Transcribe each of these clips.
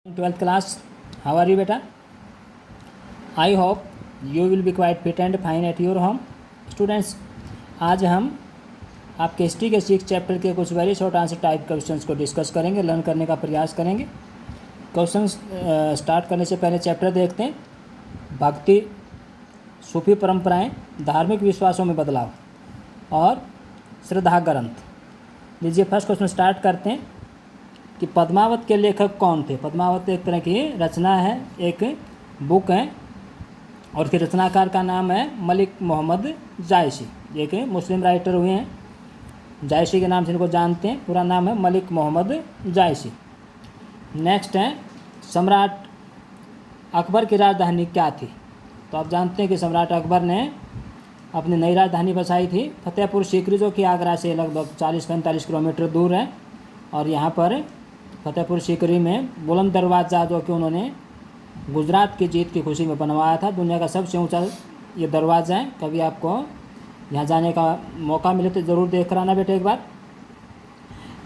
12th class, how are you beta? I hope you will be quite fit and fine at your home. Students, आज हम आपके history के 6 chapter के कुछ very short answer type questions को discuss करेंगे, learn करने का प्रयास करेंगे। क्वेश्चंस स्टार्ट करने से पहले चैप्टर देखते हैं, भक्ति, सूफी परंपराएं, धार्मिक विश्वासों में बदलाव और श्रद्धा ग्रंथ। लीजिए फर्स्ट क्वेश्चन स्टार्ट करते हैं कि पद्मावत के लेखक कौन थे। पद्मावत एक तरह की रचना है, एक बुक है और उसके रचनाकार का नाम है मलिक मोहम्मद जायसी। एक मुस्लिम राइटर हुए हैं, जायसी के नाम से इनको जानते हैं, पूरा नाम है मलिक मोहम्मद जायसी। नेक्स्ट है, सम्राट अकबर की राजधानी क्या थी। तो आप जानते हैं कि सम्राट अकबर ने अपनी नई राजधानी बसाई थी फतेहपुर सीकरी, जो कि आगरा से लगभग 40-45 किलोमीटर दूर है। और यहाँ पर फतेहपुर सीकरी में बुलंद दरवाज़ा, जो कि उन्होंने गुजरात की जीत की खुशी में बनवाया था, दुनिया का सबसे ऊंचा ये दरवाज़ा है। कभी आपको यहाँ जाने का मौका मिले तो ज़रूर देख कर आना बेटे एक बार।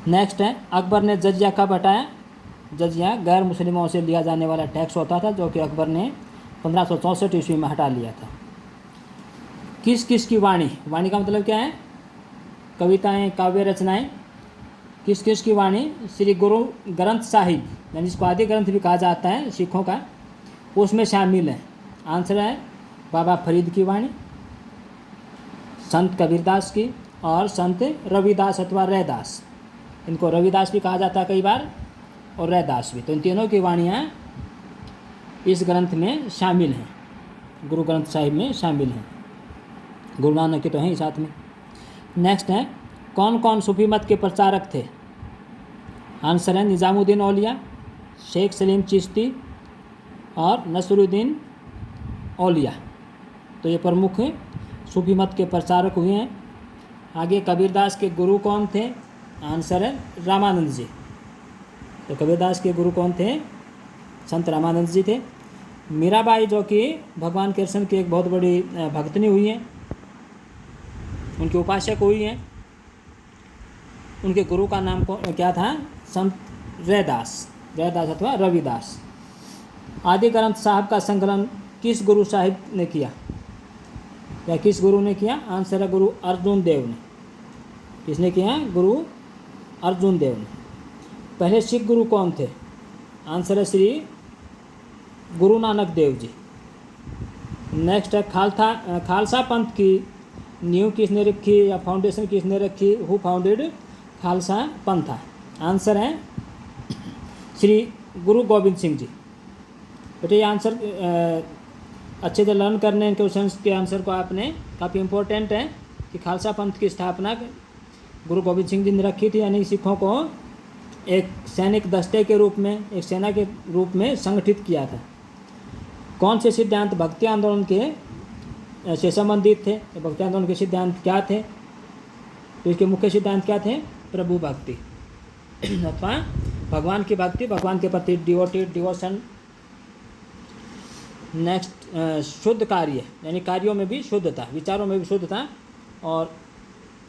नेक्स्ट है, अकबर ने जजिया कब हटाया। जजिया गैर मुस्लिमों से लिया जाने वाला टैक्स होता था, जो कि अकबर ने 1564 ईस्वी में हटा लिया था। किस किस की वाणी। वाणी का मतलब क्या है, कविताएँ, काव्य रचनाएँ। किस किस की वाणी, श्री गुरु ग्रंथ साहिब, यानी जिसको आदि ग्रंथ भी कहा जाता है सिखों का, उसमें शामिल है। आंसर है बाबा फरीद की वाणी, संत कबीरदास की और संत रविदास अथवा रैदास। इनको रविदास भी कहा जाता है कई बार और रैदास भी। तो इन तीनों की वाणियाँ इस ग्रंथ में शामिल हैं, गुरु ग्रंथ साहिब में शामिल हैं। गुरु नानक के तो हैं ही साथ में। नेक्स्ट है, कौन कौन सूफी मत के प्रचारक थे। आंसर है निज़ामुद्दीन औलिया, शेख सलीम चिश्ती और नसरुद्दीन औलिया। तो ये प्रमुख सूफी मत के प्रचारक हुए हैं। आगे, कबीरदास के गुरु कौन थे। आंसर है रामानंद जी। तो कबीरदास के गुरु कौन थे, संत रामानंद जी थे। मीराबाई, जो कि भगवान कृष्ण की एक बहुत बड़ी भक्तनी हुई हैं, उनके उपासक हुई हैं, उनके गुरु का नाम क्या था, संत रैदास, रैदास अथवा रविदास। आदि ग्रंथ साहब का संकलन किस गुरु साहिब ने किया, या किस गुरु ने किया। आंसर है गुरु अर्जुन देव ने। किसने किया, गुरु अर्जुन देव ने। पहले सिख गुरु कौन थे। आंसर है श्री गुरु नानक देव जी। नेक्स्ट है, खालसा पंथ की नींव किसने रखी या फाउंडेशन किसने रखी। हु फाउंडेड खालसा पंथ। आंसर है श्री गुरु गोविंद सिंह जी। बेटे ये आंसर अच्छे से लर्न करने क्वेश्चन के आंसर को आपने, काफ़ी इम्पोर्टेंट है कि खालसा पंथ की स्थापना गुरु गोविंद सिंह जी ने रखी थी, यानी सिखों को एक सैनिक दस्ते के रूप में, एक सेना के रूप में संगठित किया था। कौन से सिद्धांत भक्ति आंदोलन के से संबंधित थे। तो भक्ति आंदोलन के सिद्धांत क्या थे, तो इसके मुख्य सिद्धांत क्या थे, प्रभु भक्ति अथवा भगवान की भक्ति, भगवान के प्रति डिवोशन। नेक्स्ट, शुद्ध कार्य, यानी कार्यों में भी शुद्धता, विचारों में भी शुद्धता और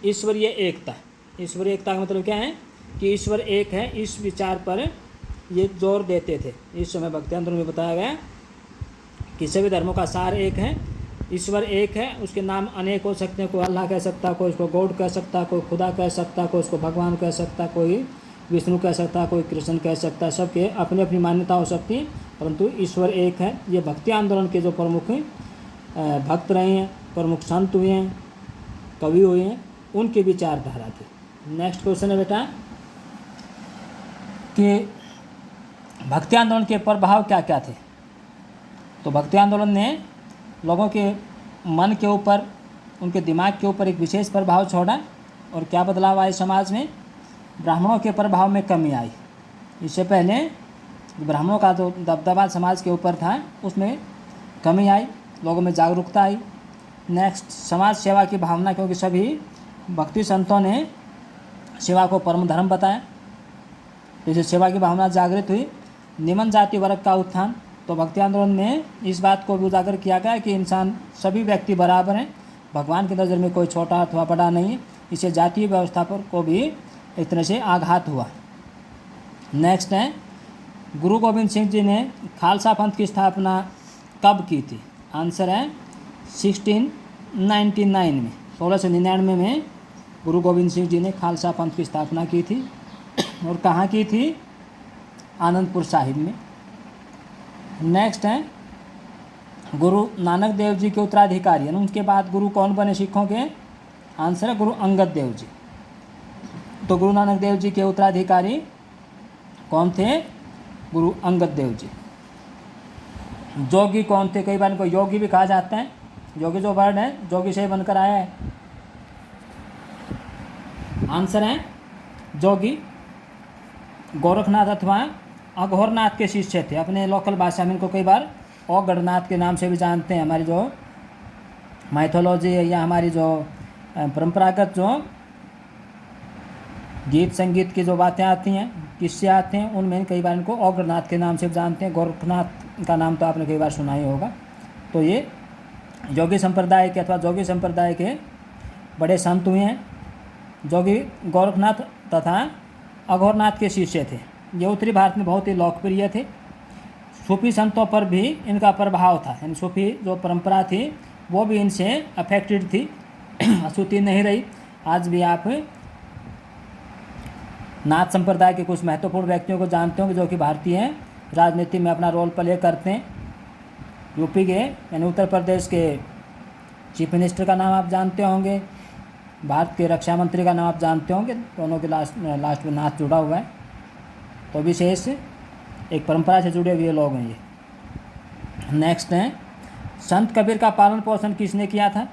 ईश्वरीय एकता। ईश्वरीय एकता का मतलब क्या है कि ईश्वर एक है, इस विचार पर ये जोर देते थे। इस समय भक्ति आंदोलन में बताया गया कि सभी धर्मों का सार एक है, ईश्वर एक है, उसके नाम अनेक हो सकते हैं। कोई अल्लाह कह सकता, कोई उसको गॉड कह सकता, कोई खुदा कह सकता, कोई उसको भगवान कह सकता, कोई विष्णु कह सकता, कोई कृष्ण कह सकता। सबके अपनी अपनी मान्यता हो सकती है, परंतु ईश्वर एक है। ये भक्ति आंदोलन के जो प्रमुख भक्त रहे हैं, प्रमुख संत हुए हैं, कवि हुए हैं, उनकी विचारधारा थी। नेक्स्ट क्वेश्चन है बेटा कि भक्ति आंदोलन के प्रभाव क्या क्या थे। तो भक्ति आंदोलन ने लोगों के मन के ऊपर, उनके दिमाग के ऊपर एक विशेष प्रभाव छोड़ा। और क्या बदलाव आए समाज में। ब्राह्मणों के प्रभाव में कमी आई। इससे पहले ब्राह्मणों का जो दबदबा समाज के ऊपर था, उसमें कमी आई, लोगों में जागरूकता आई। नेक्स्ट, समाज सेवा की भावना, क्योंकि सभी भक्ति संतों ने सेवा को परम धर्म बताया, तो इससे सेवा की भावना जागृत हुई। निम्न जाति वर्ग का उत्थान। तो भक्ति आंदोलन में इस बात को भी उजागर किया गया कि इंसान, सभी व्यक्ति बराबर हैं, भगवान की नज़र में कोई छोटा अथवा बड़ा नहीं है। इससे जातीय व्यवस्था पर को भी एक तरह से आघात हुआ। नेक्स्ट है, गुरु गोविंद सिंह जी ने खालसा पंथ की स्थापना कब की थी? आंसर है 1699 में, 1699 में गुरु गोविंद सिंह जी ने खालसा पंथ की स्थापना की थी। और कहाँ की थी? आनंदपुर साहिब में। नेक्स्ट है गुरु नानक देव जी के उत्तराधिकारी, यानी उनके बाद गुरु कौन बने सिखों के? आंसर है गुरु अंगद देव जी। तो गुरु नानक देव जी के उत्तराधिकारी कौन थे? गुरु अंगद देव जी। जोगी कौन थे? कई बार इनको योगी भी कहा जाता है। योगी जो वर्ड है जोगी से बनकर आया है। आंसर है जोगी गोरखनाथ अथवा अघोरनाथ के शिष्य थे। अपने लोकल भाषा में इनको कई बार औगढ़नाथ के नाम से भी जानते हैं। हमारी जो माइथोलॉजी है या हमारी जो परंपरागत जो गीत संगीत की जो बातें आती हैं, किस्से आते हैं, उनमें कई बार इनको औगढ़नाथ के नाम से भी जानते हैं। गोरखनाथ का नाम तो आपने कई बार सुना ही होगा। तो ये जोगी संप्रदाय के अथवा जोगी संप्रदाय के बड़े संत हुए हैं। जोगी गोरखनाथ तथा अघोरनाथ के शिष्य थे। ये उत्तरी भारत में बहुत ही लोकप्रिय थे। सूफी संतों पर भी इनका प्रभाव था, यानी सूफी जो परंपरा थी वो भी इनसे अफेक्टेड थी, अछूती नहीं रही। आज भी आप नाथ संप्रदाय के कुछ महत्वपूर्ण व्यक्तियों को जानते होंगे जो कि भारतीय राजनीति में अपना रोल प्ले करते हैं। यूपी के यानी उत्तर प्रदेश के चीफ मिनिस्टर का नाम आप जानते होंगे, भारत के रक्षा मंत्री का नाम आप जानते होंगे। दोनों के लास्ट में नाथ जुड़ा हुआ है। तो विशेष एक परंपरा से जुड़े हुए लोग हैं ये। नेक्स्ट है संत कबीर का पालन पोषण किसने किया था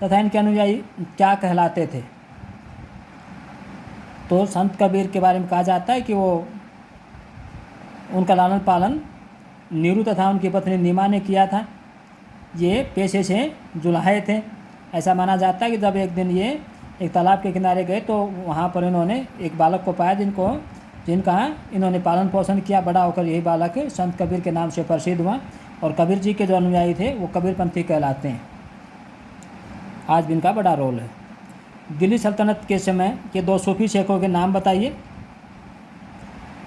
तथा इनके अनुयायी क्या कहलाते थे? तो संत कबीर के बारे में कहा जाता है कि वो उनका लालन पालन नीरू तथा उनकी पत्नी नीमा ने किया था। ये पेशे से जुलाहे थे। ऐसा माना जाता है कि जब एक दिन ये एक तालाब के किनारे गए तो वहाँ पर इन्होंने एक बालक को पाया जिनका इन्होंने पालन पोषण किया। बड़ा होकर यही बालक संत कबीर के नाम से प्रसिद्ध हुआ और कबीर जी के जो अनुयायी थे वो कबीरपंथी कहलाते हैं। आज भी इनका बड़ा रोल है। दिल्ली सल्तनत के समय के दो सूफी शेखों के नाम बताइए।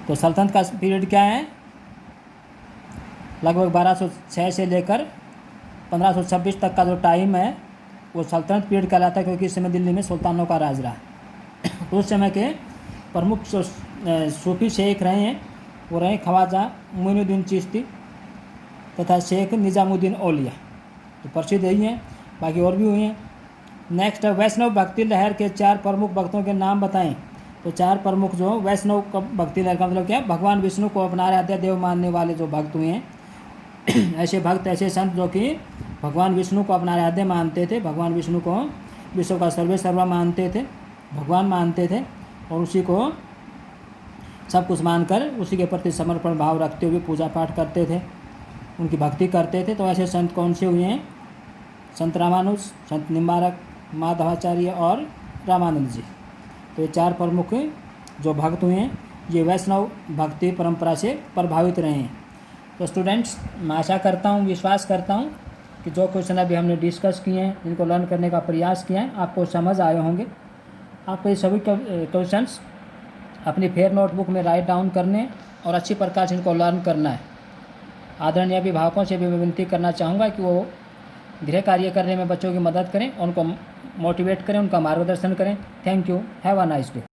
तो सल्तनत का पीरियड क्या है? लगभग 1206 से लेकर 1526 तक का जो टाइम है वो सल्तनत पीरियड कहलाता है, क्योंकि इस समय दिल्ली में सुल्तानों का राज रहा। उस समय के प्रमुख सूफी शेख रहे हैं वो रहे ख्वाजा मोइनुद्दीन चिश्ती तथा शेख निजामुद्दीन औलिया। तो प्रसिद्ध यही हैं, बाकी और भी हुए हैं। नेक्स्ट है वैष्णव भक्ति लहर के 4 प्रमुख भक्तों के नाम बताएं। तो 4 प्रमुख जो वैष्णव भक्ति लहर का मतलब क्या है? भगवान विष्णु को अपना आराध्य देव मानने वाले जो भक्त हुए हैं, ऐसे भक्त ऐसे संत जो कि भगवान विष्णु को अपना आराध्य मानते थे, भगवान विष्णु को विश्व का सर्वेसर्वा मानते थे, भगवान मानते थे और उसी को सब कुछ मानकर उसी के प्रति समर्पण भाव रखते हुए पूजा पाठ करते थे, उनकी भक्ति करते थे। तो ऐसे संत कौन से हुए हैं? संत रामानुज, संत निम्बारक, माधवाचार्य और रामानंद जी। तो ये 4 प्रमुख जो भक्त हुए हैं ये वैष्णव भक्ति परंपरा से प्रभावित रहे हैं। तो स्टूडेंट्स, मैं आशा करता हूँ, विश्वास करता हूँ कि जो क्वेश्चन अभी हमने डिस्कस किए हैं, इनको लर्न करने का प्रयास किया है, आपको समझ आए होंगे। आपको ये सभी क्वेश्चंस अपनी फेयर नोटबुक में राइट डाउन करने और अच्छी प्रकार से इनको लर्न करना है। आदरणीय अभिभावकों से भी मैं विनती करना चाहूँगा कि वो गृह कार्य करने में बच्चों की मदद करें, उनको मोटिवेट करें, उनका मार्गदर्शन करें। Thank you. Have a nice day.